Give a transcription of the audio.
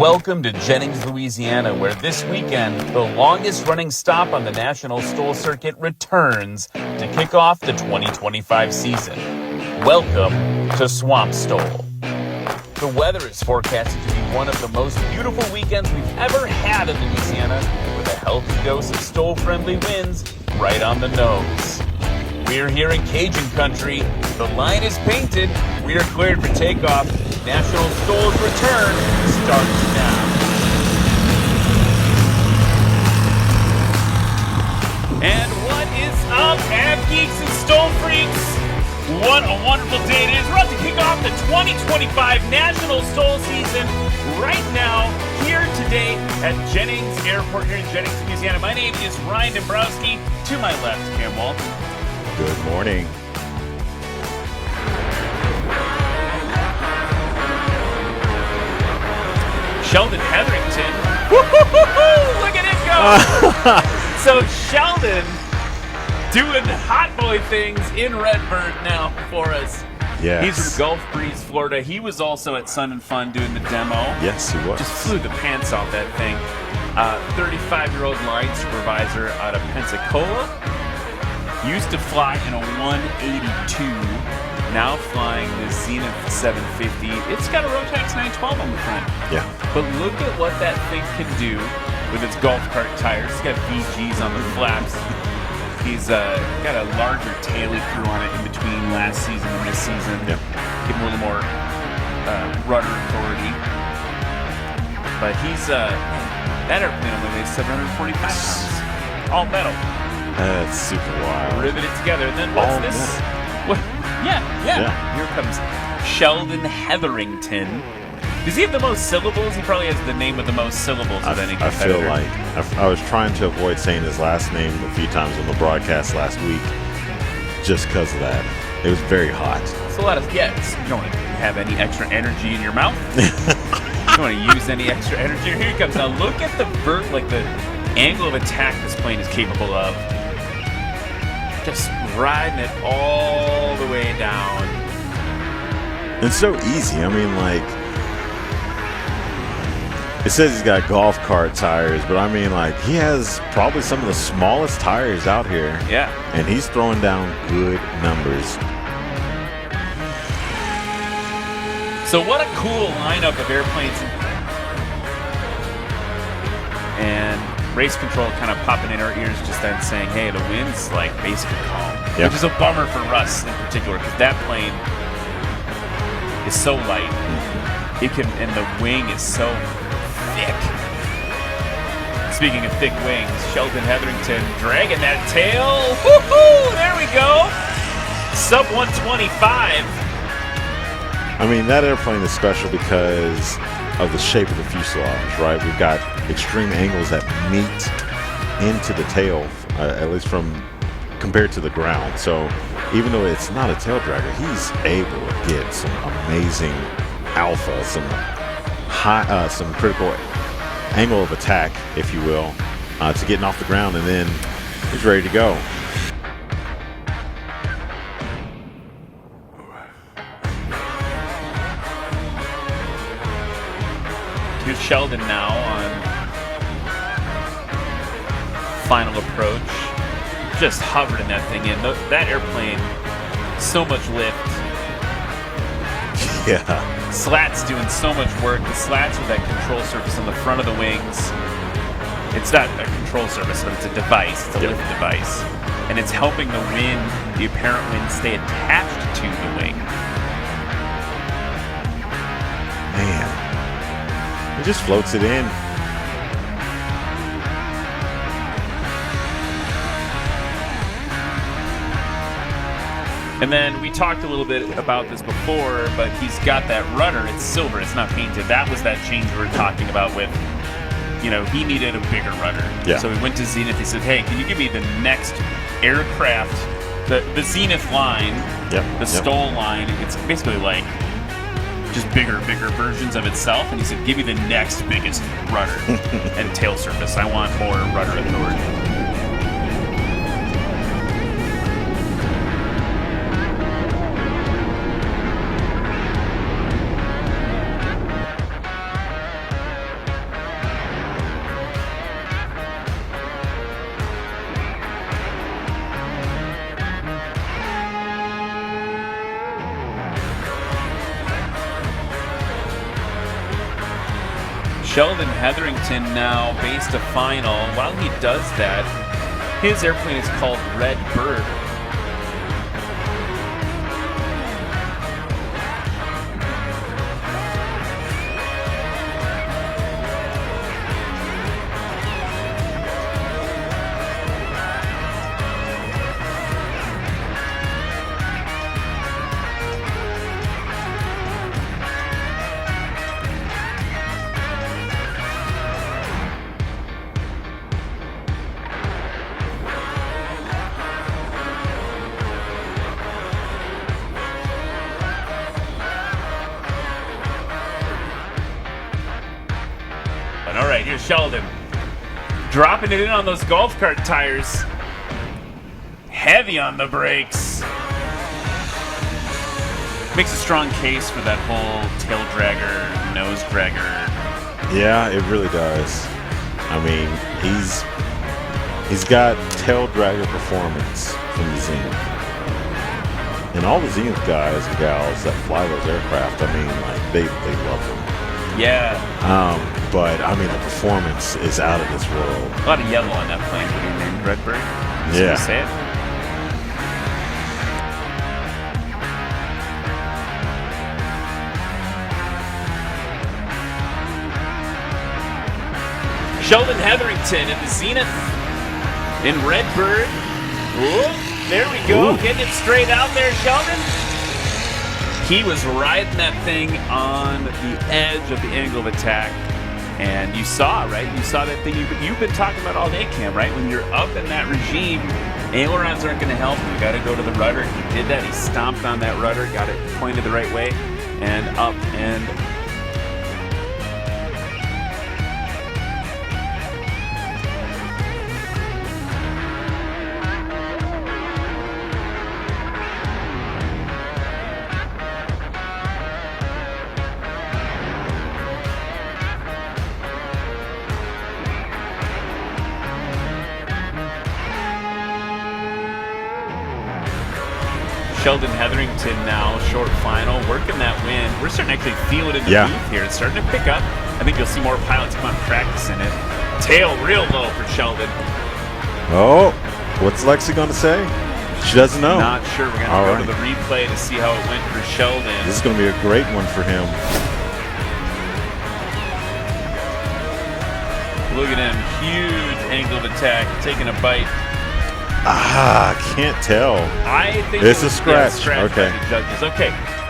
Welcome to Jennings, Louisiana, where this weekend, the longest-running stop on the National STOL circuit returns to kick off the 2025 season. Welcome to SwampSTOL. The weather is forecasted to be one of the most beautiful weekends we've ever had in Louisiana, with a healthy dose of STOL-friendly winds right on the nose. We're here in Cajun country. The line is painted. We are cleared for takeoff. National STOL's return starts now. And what is up, Av Geeks and STOL Freaks? What a wonderful day it is. We're about to kick off the 2025 National STOL season right now, here today at Jennings Airport here in Jennings, Louisiana. My name is Ryan Dombrowski. To my left, Cam Walt. Good morning. Sheldon Heatherington. Woo-hoo-hoo-hoo! Look at it go! So Sheldon doing hot boy things in Redbird now for us. Yes. He's from Gulf Breeze, Florida. He was also at Sun and Fun doing the demo. Yes, he was. Just flew the pants off that thing. 35-year-old line supervisor out of Pensacola. Used to fly in a 182. Now flying the Zenith 750. It's got a Rotax 912 on the front. Yeah. But look at what that thing can do with its golf cart tires. It's got VGs on the flaps. He's got a larger taily crew on it in between last season and this season. Yep. Give him a little more rudder authority. But he's that airplane only weighs 745 pounds. All metal. That's super wild. Riveted together. Then what's all this? metal. What? Yeah. Here comes Sheldon Heatherington. Does he have the most syllables? He probably has the name with the most syllables of any competitor. I feel like I was trying to avoid saying his last name a few times on the broadcast last week just because of that. It was very hot. It's a lot of, you don't want to have any extra energy in your mouth. You don't want to use any extra energy. Here he comes. Now look at the the angle of attack this plane is capable of. Just riding it all the way down. It's so easy. I mean, like, it says he's got golf cart tires, but I mean, like, he has probably some of the smallest tires out here. Yeah. And he's throwing down good numbers. So what a cool lineup of airplanes. And race control kind of popping in our ears just then saying, hey, the wind's like basically calm. Yep. Which is a bummer for Russ in particular, because that plane is so light. And the wing is so thick. Speaking of thick wings, Sheldon Heatherington dragging that tail. Woohoo! There we go. Sub 125. I mean, that airplane is special because of the shape of the fuselage, right? We've got extreme angles that meet into the tail, at least compared to the ground. So even though it's not a tail dragger, he's able to get some amazing alpha, some high, some critical angle of attack, if you will, to getting off the ground, and then he's ready to go. Here's Sheldon now on final approach. Just hovering that thing in. That airplane, so much lift. Yeah. Slat's doing so much work. The slats with that control surface on the front of the wings. It's not a control surface, but it's a device. It's a lift device. And it's helping the wind, the apparent wind, stay attached to the wing. Man. He just floats it in. And then we talked a little bit about this before, but he's got that rudder. It's silver. It's not painted. That was that change we were talking about with, he needed a bigger rudder. Yeah. So he went to Zenith. He said, hey, can you give me the next aircraft, the Zenith line, the STOL line. It's basically like just bigger versions of itself. And he said, give me the next biggest rudder and tail surface. I want more rudder authority. Sheldon Heatherington now based a final. While he does that, his airplane is called Redbird. All right, here's Sheldon. Dropping it in on those golf cart tires. Heavy on the brakes. Makes a strong case for that whole tail dragger, nose dragger. Yeah, it really does. I mean, he's got tail dragger performance from the Zenith. And all the Zenith guys and gals that fly those aircraft, I mean, like, they love them. Yeah. But I mean, the performance is out of this world. A lot of yellow on that plane. What do you name Redbird? Yeah. Say it. Sheldon Heatherington in the Zenith in Redbird. Ooh, there we go. Ooh. Getting it straight out there, Sheldon. He was riding that thing on the edge of the angle of attack. And you saw, right? You saw that thing you've been talking about all day, Cam, right? When you're up in that regime, ailerons aren't going to help. You got to go to the rudder. He did that. He stomped on that rudder, got it pointed the right way, and up and Sheldon Heatherington now, short final, working that wind. We're starting to actually feel it in the booth here. It's starting to pick up. I think you'll see more pilots come on practicing it. Tail real low for Sheldon. Oh, what's Lexi going to say? She doesn't know. Not sure. We're going to go to the replay to see how it went for Sheldon. This is going to be a great one for him. Look at him. Huge angle of attack, taking a bite. I can't tell. I think it's a scratch. Yeah, scratch okay. by the judges. Okay.